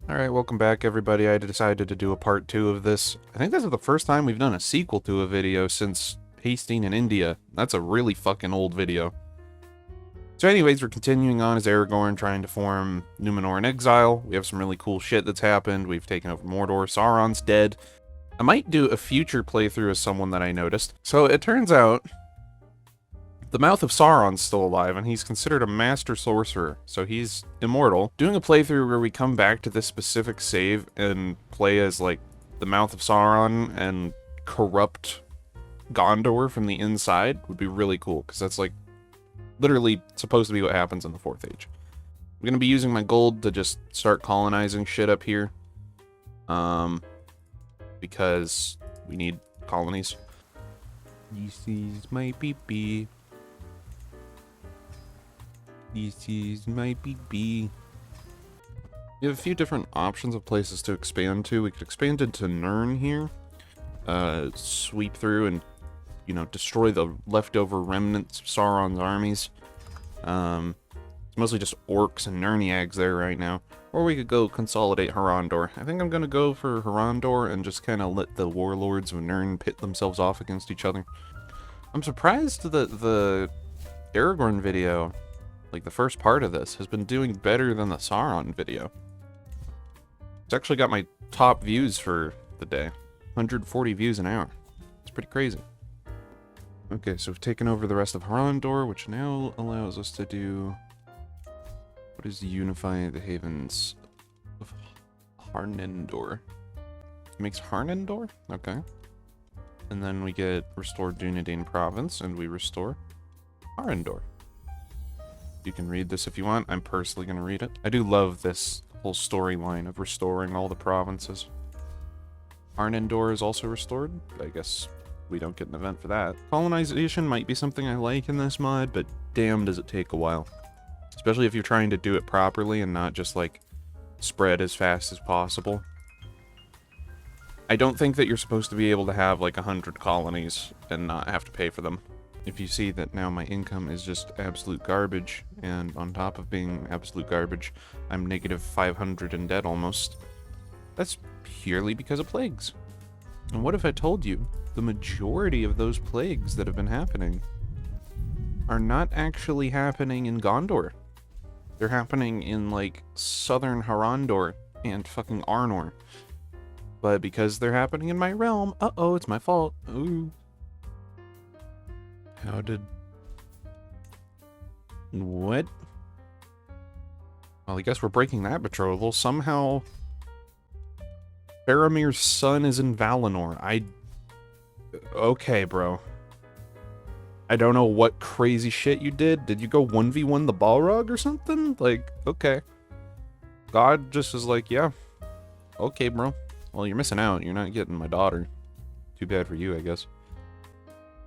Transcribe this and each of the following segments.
Alright, welcome back everybody. I decided to do a part 2 of this. I think this is the first time we've done a sequel to a video since Hasting in India. That's a really fucking old video. So anyways, we're continuing on as Aragorn trying to form Numenor in Exile. We have some really cool shit that's happened. We've taken over Mordor. Sauron's dead. I might do a future playthrough as someone that I noticed. So it turns out the Mouth of Sauron's still alive, and he's considered a master sorcerer, so he's immortal. Doing a playthrough where we come back to this specific save and play as, like, the Mouth of Sauron and corrupt Gondor from the inside would be really cool, because that's, like, literally supposed to be what happens in the 4th Age. I'm gonna be using my gold to just start colonizing shit up here. Because we need colonies. This is my pee-pee. This is my BB. We have a few different options of places to expand to. We could expand into Nirn here. Sweep through and, you know, destroy the leftover remnants of Sauron's armies. It's mostly just orcs and Nirniags there right now. Or we could go consolidate Harondor. I think I'm gonna go for Harondor and just kind of let the warlords of Nirn pit themselves off against each other. I'm surprised that the Aragorn video, like the first part of this, has been doing better than the Sauron video. It's actually got my top views for the day. 140 views an hour. It's pretty crazy. Okay, so we've taken over the rest of Harondor, which now allows us to do... What is unify the havens of Harnendor? It makes Harnendor? Okay. And then we get restored Dunedain province, and we restore Arendor. You can read this if you want. I'm personally going to read it. I do love this whole storyline of restoring all the provinces. Arnendor is also restored. I guess we don't get an event for that. Colonization might be something I like in this mod, but damn does it take a while. Especially if you're trying to do it properly and not just, like, spread as fast as possible. I don't think that you're supposed to be able to have, like, 100 colonies and not have to pay for them. If you see that now my income is just absolute garbage, and on top of being absolute garbage, I'm negative 500 in debt almost, that's purely because of plagues. And what if I told you the majority of those plagues that have been happening are not actually happening in Gondor? They're happening in, like, southern Harondor and fucking Arnor. But because they're happening in my realm, uh-oh, it's my fault. Ooh. How did... What? Well, I guess we're breaking that betrothal. Somehow... Faramir's son is in Valinor. Okay, bro. I don't know what crazy shit you did. Did you go 1v1 the Balrog or something? Like, okay. God just is like, yeah. Okay, bro. Well, you're missing out. You're not getting my daughter. Too bad for you, I guess.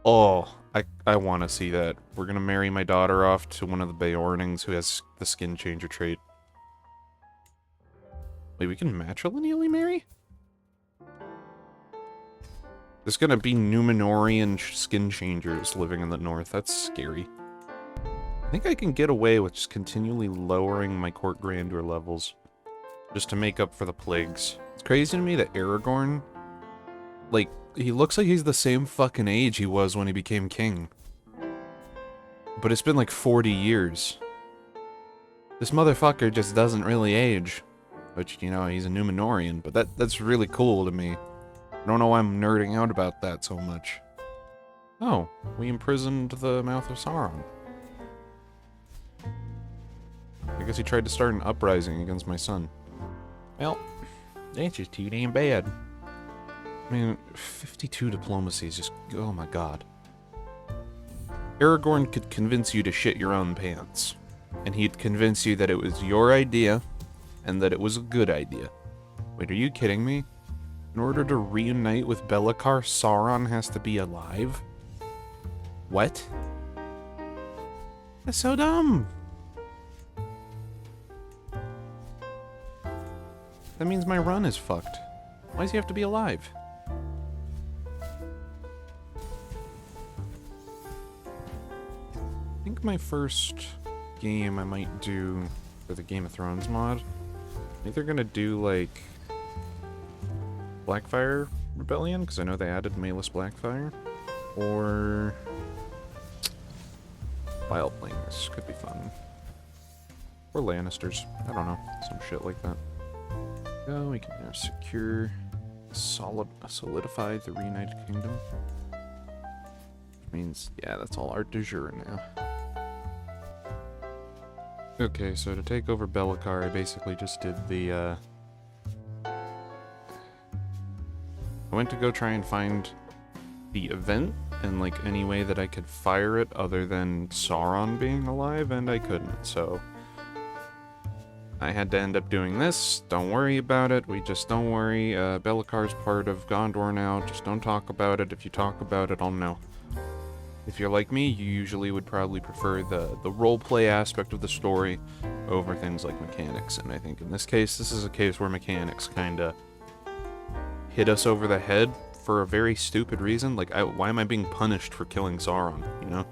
Oh, I want to see that. We're going to marry my daughter off to one of the Beornings who has the skin changer trait. Wait, we can matrilineally marry? There's gonna be Numenorian skin changers living in the north. That's scary. I think I can get away with just continually lowering my court grandeur levels just to make up for the plagues. It's crazy to me that Aragorn, like, he looks like he's the same fucking age he was when he became king. But it's been like 40 years. This motherfucker just doesn't really age. Which, you know, he's a Numenorian, but that's really cool to me. I don't know why I'm nerding out about that so much. Oh, we imprisoned the Mouth of Sauron. I guess he tried to start an uprising against my son. Well, that's just too damn bad. I mean, 52 diplomacy is just... oh my god. Aragorn could convince you to shit your own pants. And he'd convince you that it was your idea, and that it was a good idea. Wait, are you kidding me? In order to reunite with Be'lakor, Sauron has to be alive? What? That's so dumb! That means my run is fucked. Why does he have to be alive? I think my first game I might do for the Game of Thrones mod Either gonna do, like, Blackfire Rebellion, because I know they added Malus Blackfire, or Wildlings. Could be fun. Or Lannisters. I don't know. Some shit like that. Oh, we can now secure, solidify the reunited kingdom. Which means, yeah, that's all art du jour now. Okay, so to take over Be'lakor, I basically just did the, I went to go try and find the event in, like, any way that I could fire it other than Sauron being alive, and I couldn't, so I had to end up doing this. Don't worry about it. Don't worry. Be'lakor's part of Gondor now. Just don't talk about it. If you talk about it, I'll know. If you're like me, you usually would probably prefer the roleplay aspect of the story over things like mechanics. And I think in this case, this is a case where mechanics kinda hit us over the head for a very stupid reason. Like, why am I being punished for killing Sauron, you know?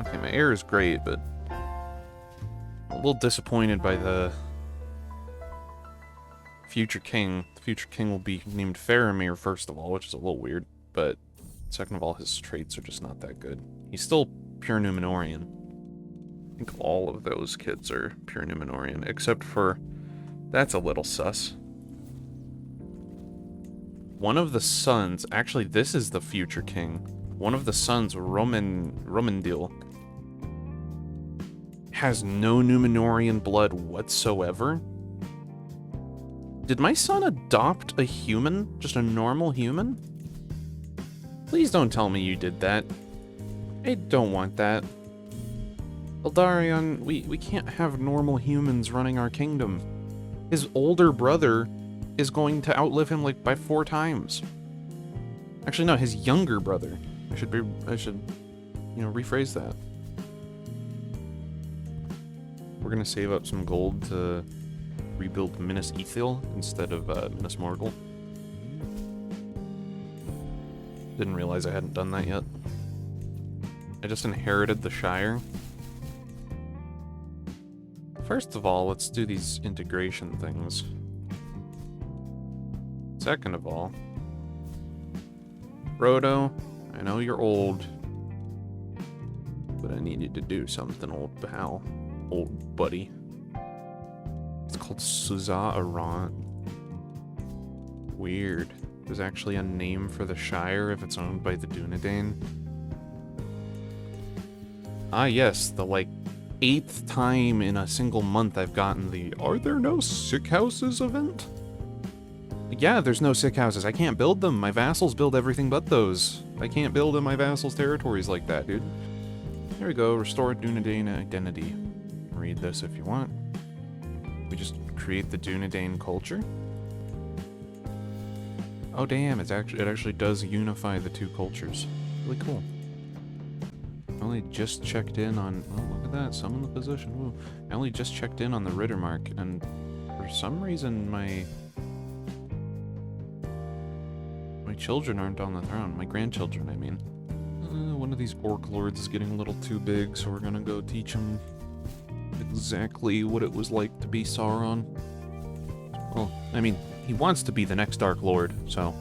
Okay, my air is great, but a little disappointed by the future king. The future king will be named Faramir, first of all, which is a little weird, but second of all, his traits are just not that good. He's still pure Númenórean. I think all of those kids are pure Númenórean, except for... that's a little sus. One of the sons... actually, this is the future king. One of the sons, Romendil, has no Númenórean blood whatsoever. Did my son adopt a human? Just a normal human? Please don't tell me you did that. I don't want that. Eldarion, we can't have normal humans running our kingdom. His older brother is going to outlive him, like, by 4 times. Actually, no, his younger brother. I should, you know, rephrase that. We're gonna save up some gold to rebuild Minas Ithil instead of Minas Morgul. Didn't realize I hadn't done that yet. I just inherited the Shire. First of all, let's do these integration things. Second of all, Frodo, I know you're old, but I need you to do something, old pal. Old buddy. It's called Suzerain. Weird. There's actually a name for the Shire if it's owned by the Dunedain. Ah yes, the, like, 8th time in a single month I've gotten the "Are there no sick houses" event? Yeah, there's no sick houses. I can't build them. My vassals build everything but those. I can't build in my vassals' territories like that, dude. There we go. Restore Dunedain identity. Read this if you want. We just create the Dunedain culture. Oh damn, it actually does unify the 2 cultures. Really cool. I only just checked in on... oh, look at that, summon the position. Woo. I only just checked in on the Rittermark, and for some reason my children aren't on the throne. My grandchildren, I mean. One of these orc lords is getting a little too big, so we're gonna go teach him exactly what it was like to be Sauron. Well, I mean, he wants to be the next Dark Lord, so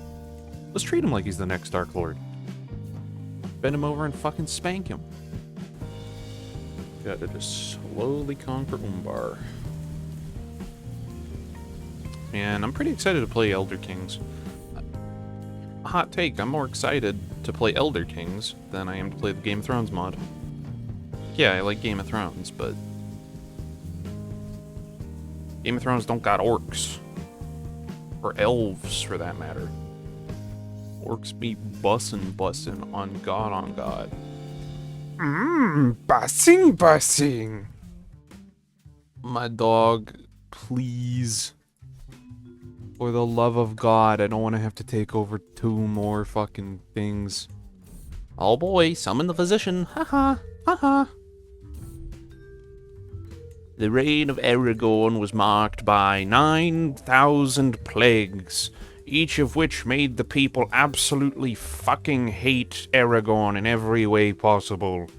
let's treat him like he's the next Dark Lord. Bend him over and fucking spank him. Gotta just slowly conquer Umbar. And I'm pretty excited to play Elder Kings. Hot take, I'm more excited to play Elder Kings than I am to play the Game of Thrones mod. Yeah, I like Game of Thrones, but Game of Thrones don't got orcs. Or elves, for that matter. Orcs be bussin' on God. Bussing. My dog, please. For the love of God, I don't want to have to take over 2 more fucking things. Oh boy, summon the physician. Haha. The reign of Aragorn was marked by 9,000 plagues, each of which made the people absolutely fucking hate Aragorn in every way possible.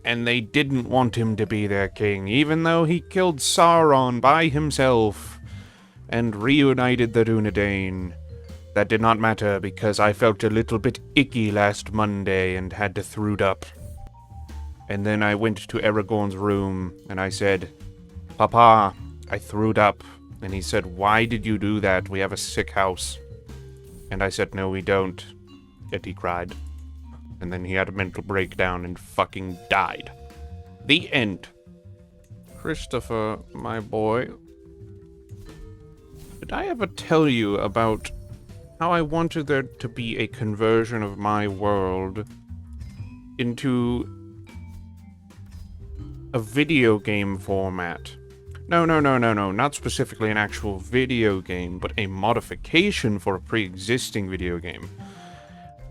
and they didn't want him to be their king, even though he killed Sauron by himself and reunited the Dunedain. That did not matter because I felt a little bit icky last Monday and had to throw up. And then I went to Aragorn's room and I said, Papa, I threw up. And he said, why did you do that? We have a sick house. And I said, no, we don't. And he cried. And then he had a mental breakdown and fucking died. The end. Christopher, my boy. Did I ever tell you about how I wanted there to be a conversion of my world into a video game format? No, not specifically an actual video game, but a modification for a pre-existing video game.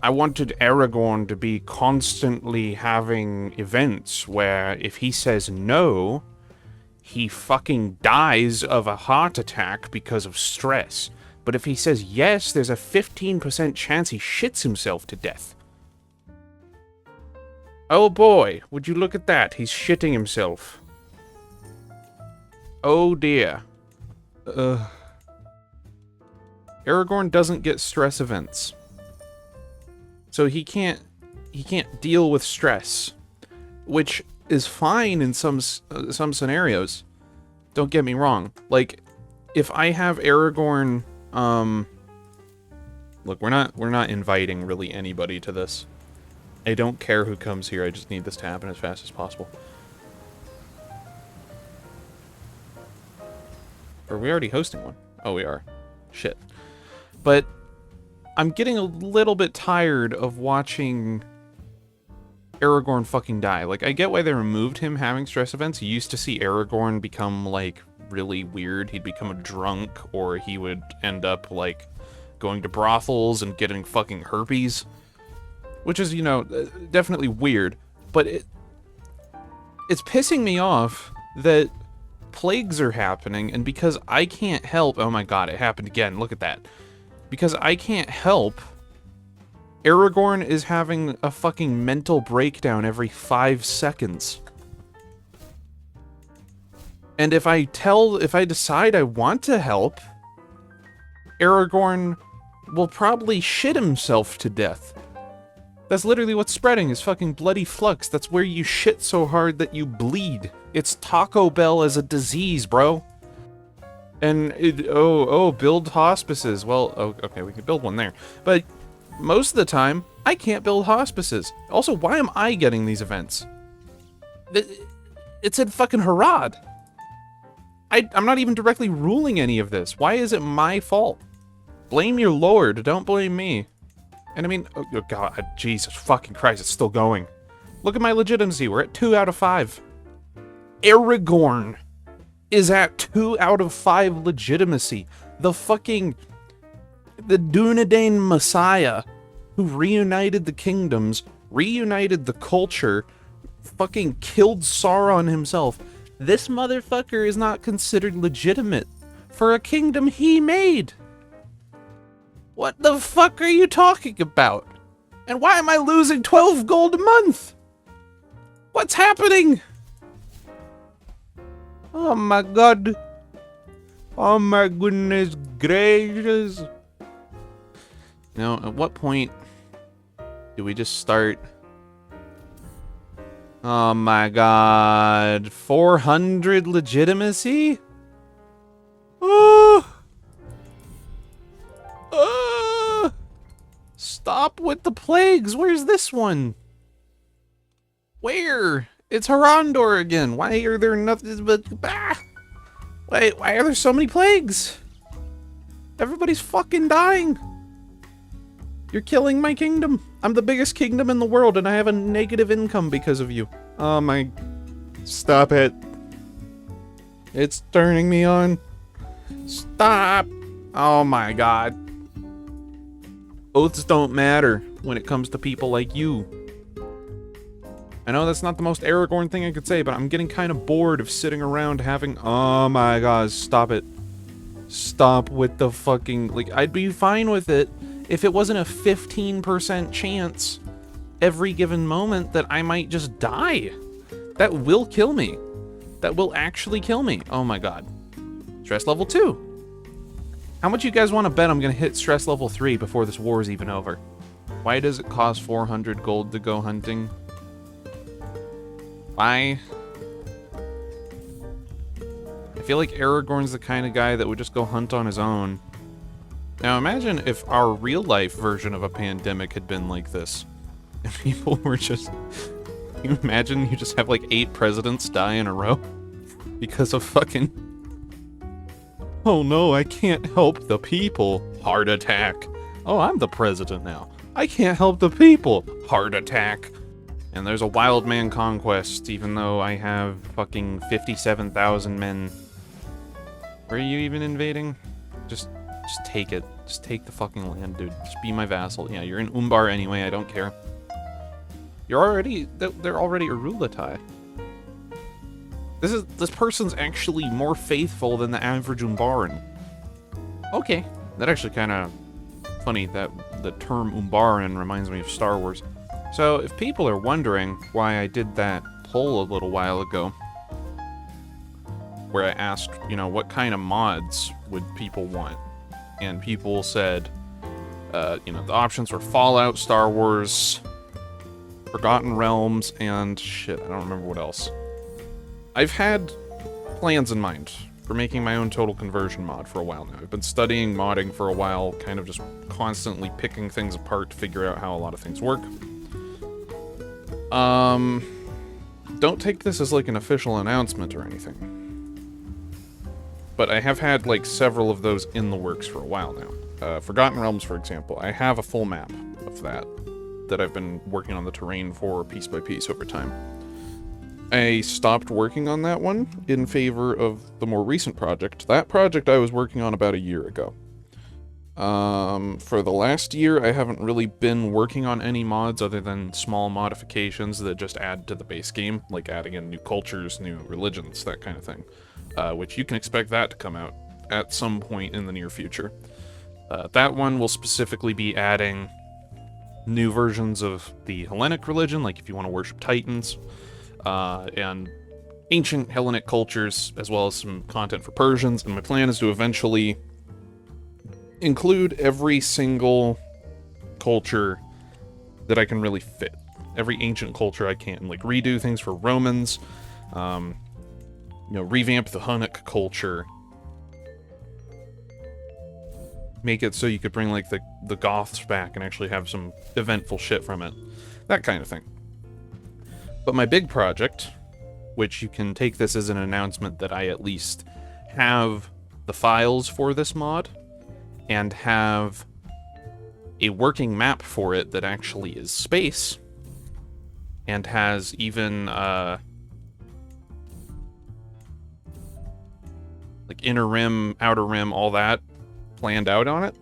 I wanted Aragorn to be constantly having events where if he says no, he fucking dies of a heart attack because of stress. But if he says yes, there's a 15% chance he shits himself to death. Oh boy, would you look at that? He's shitting himself. Oh dear. Aragorn doesn't get stress events. So he can't deal with stress, which is fine in some scenarios. Don't get me wrong. Like, if I have Aragorn, look, we're not inviting really anybody to this. I don't care who comes here. I just need this to happen as fast as possible. Are we already hosting one? Oh, we are. Shit. But I'm getting a little bit tired of watching Aragorn fucking die. Like, I get why they removed him having stress events. You used to see Aragorn become, like, really weird. He'd become a drunk, or he would end up, like, going to brothels and getting fucking herpes. Which is, you know, definitely weird. But it's pissing me off that plagues are happening, and because I can't help... Oh my god, it happened again. Look at that. Because I can't help, Aragorn is having a fucking mental breakdown every 5 seconds. And if I decide I want to help, Aragorn will probably shit himself to death. That's literally what's spreading, is fucking bloody flux. That's where you shit so hard that you bleed. It's Taco Bell as a disease, bro. And, build hospices. Well, okay, we could build one there. But most of the time, I can't build hospices. Also, why am I getting these events? It said fucking Harad. I'm not even directly ruling any of this. Why is it my fault? Blame your lord, don't blame me. And I mean, oh god, Jesus fucking Christ, it's still going. Look at my legitimacy, we're at 2 out of 5. Aragorn is at 2 out of 5 legitimacy. The Dunedain Messiah, who reunited the kingdoms, reunited the culture, fucking killed Sauron himself. This motherfucker is not considered legitimate for a kingdom he made. What the fuck are you talking about? And why am I losing 12 gold a month? What's happening? Oh my god. Oh my goodness gracious. Now, at what point do we just start? Oh my god. 400 legitimacy? Oh. Stop with the plagues. Where's this one? Where? It's Harandor again. Why are there nothing but... Wait, why are there so many plagues? Everybody's fucking dying. You're killing my kingdom. I'm the biggest kingdom in the world, and I have a negative income because of you. Oh my... Stop it. It's turning me on. Stop. Oh my god. Oaths don't matter when it comes to people like you. I know that's not the most Aragorn thing I could say, but I'm getting kind of bored of sitting around having... Oh my god, stop it. Stop with the fucking... Like, I'd be fine with it if it wasn't a 15% chance every given moment that I might just die. That will kill me. That will actually kill me. Oh my god. Stress level 2. How much you guys want to bet I'm going to hit stress level 3 before this war is even over? Why does it cost 400 gold to go hunting? Why? I feel like Aragorn's the kind of guy that would just go hunt on his own. Now imagine if our real life version of a pandemic had been like this. And people were just... Can you imagine you just have like 8 presidents die in a row? Because of fucking... Oh no, I can't help the people. Heart attack. Oh, I'm the president now. I can't help the people. Heart attack. And there's a wild man conquest, even though I have fucking 57,000 men. Where are you even invading? Just take it. Just take the fucking land, dude. Just be my vassal. Yeah, you're in Umbar anyway, I don't care. You're already... They're already Urulatai. This person's actually more faithful than the average Umbaran. Okay. That actually kind of funny that the term Umbaran reminds me of Star Wars. So if people are wondering why I did that poll a little while ago, where I asked, you know, what kind of mods would people want? And people said, you know, the options were Fallout, Star Wars, Forgotten Realms, and shit, I don't remember what else. I've had plans in mind for making my own total conversion mod for a while now. I've been studying modding for a while, kind of just constantly picking things apart to figure out how a lot of things work. Don't take this as like an official announcement or anything. But I have had like several of those in the works for a while now. Forgotten Realms, for example, I have a full map of that I've been working on the terrain for piece by piece over time. I stopped working on that one in favor of the more recent project. That project I was working on about a year ago. For the last year, I haven't really been working on any mods other than small modifications that just add to the base game, like adding in new cultures, new religions, that kind of thing. Which you can expect that to come out at some point in the near future. That one will specifically be adding new versions of the Hellenic religion, like if you want to worship Titans, and ancient Hellenic cultures, as well as some content for Persians, and my plan is to eventually include every single culture that I can really fit. Every ancient culture I can, like redo things for Romans, you know, revamp the Hunnic culture, make it so you could bring like the Goths back and actually have some eventful shit from it, that kind of thing. But my big project, which you can take this as an announcement that I at least have the files for this mod, and have a working map for it that actually is space, and has even, like inner rim, outer rim, all that planned out on it.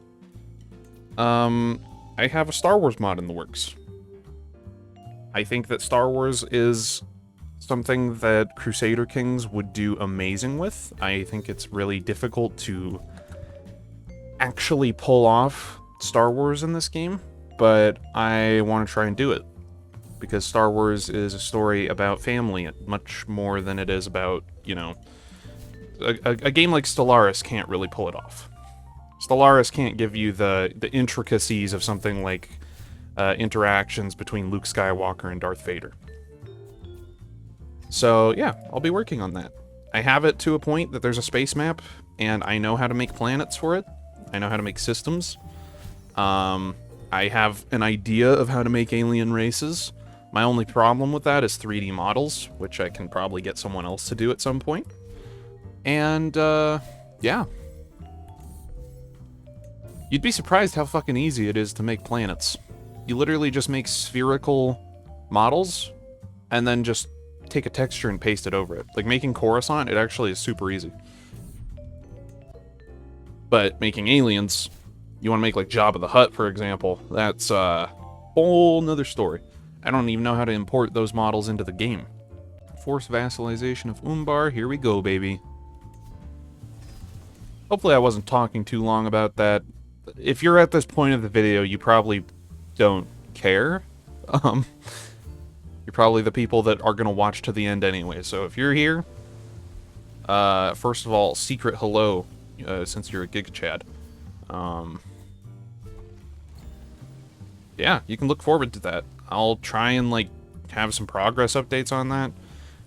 I have a Star Wars mod in the works. I think that Star Wars is something that Crusader Kings would do amazing with. I think it's really difficult to actually pull off Star Wars in this game, but I want to try and do it. Because Star Wars is a story about family, much more than it is about, you know... A game like Stellaris can't really pull it off. Stellaris can't give you the intricacies of something like interactions between Luke Skywalker and Darth Vader. So yeah, I'll be working on that. I have it to a point that there's a space map, and I know how to make planets for it. I know how to make systems. I have an idea of how to make alien races. My only problem with that is 3D models, which I can probably get someone else to do at some point. And, yeah. You'd be surprised how fucking easy it is to make planets. You literally just make spherical models, and then just take a texture and paste it over it. Like making Coruscant, it actually is super easy. But making aliens, you want to make like Jabba the Hutt, for example, that's a whole nother story. I don't even know how to import those models into the game. Forced vassalization of Umbar, here we go, baby. Hopefully I wasn't talking too long about that. If you're at this point of the video, you probably don't care. You're you're probably the people that are going to watch to the end anyway. So if you're here, first of all, secret hello, since you're a Giga Chad. Yeah, you can look forward to that. I'll try and, like, have some progress updates on that.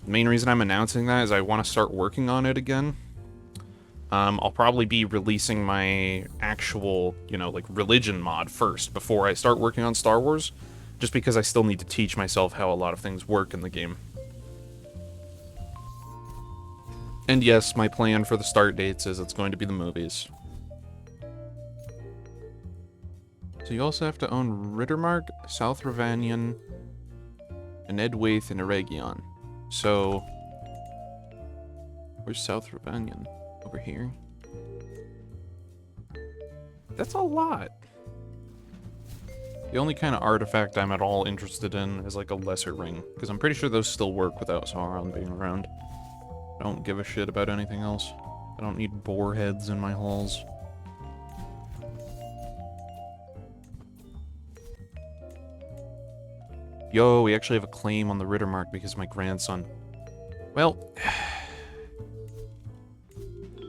The main reason I'm announcing that is I want to start working on it again. I'll probably be releasing my actual, you know, like, religion mod first before I start working on Star Wars, just because I still need to teach myself how a lot of things work in the game. And yes, my plan for the start dates is it's going to be the movies. So you also have to own Rittermark, South Ravanian, and Edwaith and Aragion. So, where's South Ravanian? Over here. That's a lot. The only kind of artifact I'm at all interested in is like a lesser ring, because I'm pretty sure those still work without Sauron being around. I don't give a shit about anything else. I don't need boar heads in my halls. Yo, we actually have a claim on the Rittermark because of my grandson. Well,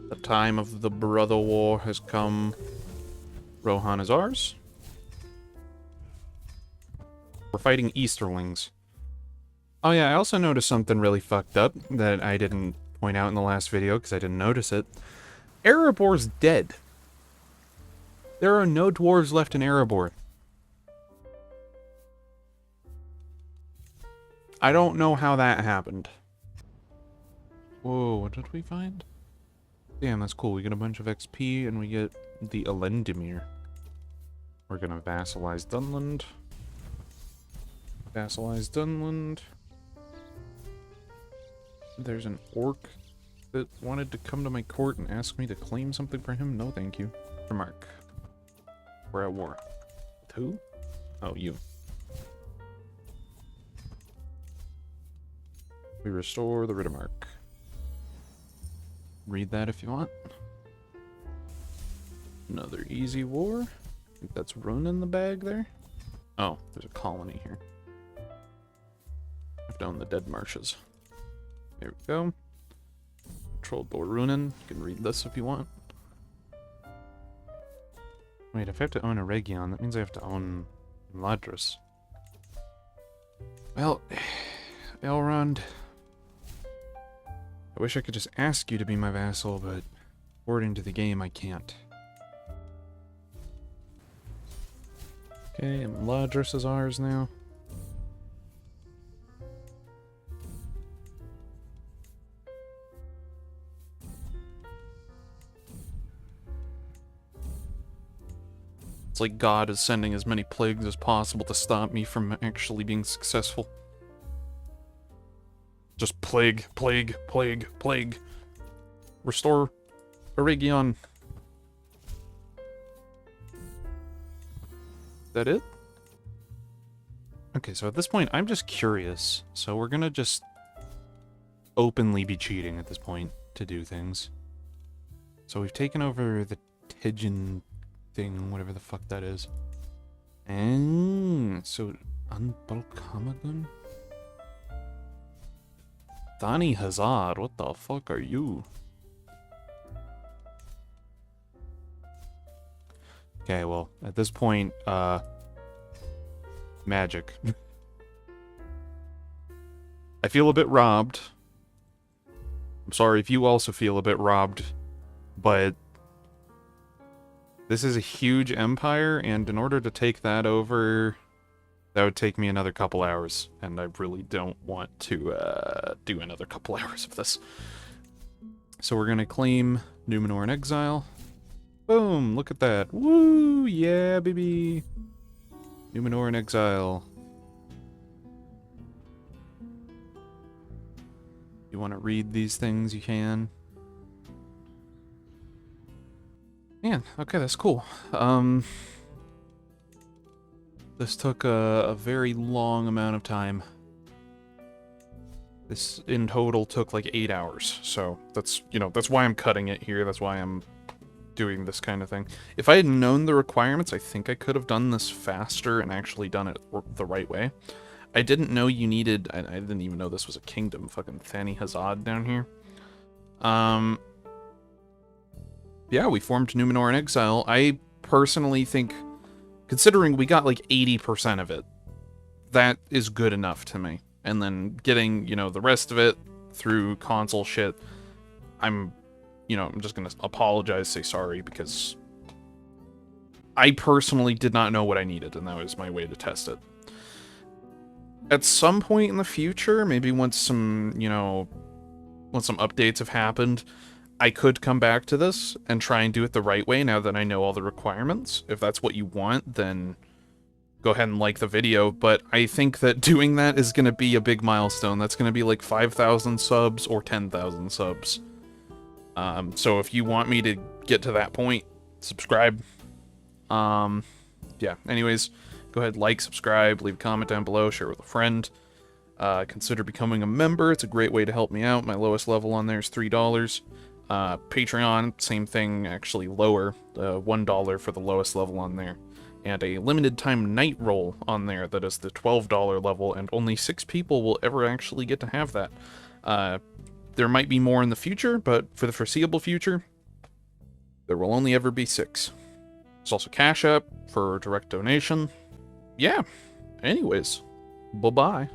the time of the brother war has come. Rohan is ours. We're fighting Easterlings. Oh yeah, I also noticed something really fucked up that I didn't point out in the last video because I didn't notice it. Erebor's dead. There are no dwarves left in Erebor. I don't know how that happened. Whoa, what did we find? Damn, that's cool. We get a bunch of XP and we get the Elendimir. We're gonna vassalize Dunland. Vassalize Dunland. There's an orc that wanted to come to my court and ask me to claim something for him. No, thank you. Remark. We're at war. With who? Oh, you. We restore the Rittermark. Read that if you want. Another easy war. I think that's rune in the bag there. Oh, there's a colony here. I've done the Dead Marshes. There we go. Controlled Borunen. You can read this if you want. Wait, if I have to own a Region, that means I have to own Ladris. Well, Elrond, I wish I could just ask you to be my vassal, but according to the game, I can't. Okay, and Ladris is ours now. It's like God is sending as many plagues as possible to stop me from actually being successful. Just plague, plague, plague, plague. Restore Aragion. Is that it? Okay, so at this point, I'm just curious. So we're gonna just openly be cheating at this point to do things. So we've taken over the Tijin thing, whatever the fuck that is. And so Unbalkamagun? Thani Hazard, what the fuck are you? Okay, well, at this point, magic. I feel a bit robbed. I'm sorry if you also feel a bit robbed, but this is a huge empire, and in order to take that over, that would take me another couple hours, and I really don't want to do another couple hours of this. So we're gonna claim Numenor in Exile. Boom! Look at that. Woo! Yeah, baby! Numenor in Exile. You want to read these things, you can. Man, okay, that's cool. This took a very long amount of time. This, in total, took like 8 hours. So, that's, you know, that's why I'm cutting it here. That's why I'm doing this kind of thing. If I had known the requirements, I think I could have done this faster and actually done it the right way. I didn't know you needed... I didn't even know this was a kingdom. Fucking Thani Hazard down here. Yeah, we formed Numenor in Exile. I personally think, considering we got like 80% of it, that is good enough to me. And then getting, you know, the rest of it through console shit, I'm just gonna apologize, say sorry, because I personally did not know what I needed, and that was my way to test it. At some point in the future, maybe once some updates have happened, I could come back to this and try and do it the right way now that I know all the requirements. If that's what you want, then go ahead and like the video, but I think that doing that is going to be a big milestone. That's going to be like 5,000 subs or 10,000 subs. So if you want me to get to that point, subscribe. Yeah, anyways, go ahead, like, subscribe, leave a comment down below, share with a friend. Consider becoming a member. It's a great way to help me out. My lowest level on there is $3. Patreon, same thing, actually lower, $1 for the lowest level on there. And a limited time night roll on there that is the $12 level, and only 6 people will ever actually get to have that. There might be more in the future, but for the foreseeable future, there will only ever be 6. There's also Cash App for direct donation. Yeah, anyways, bye-bye.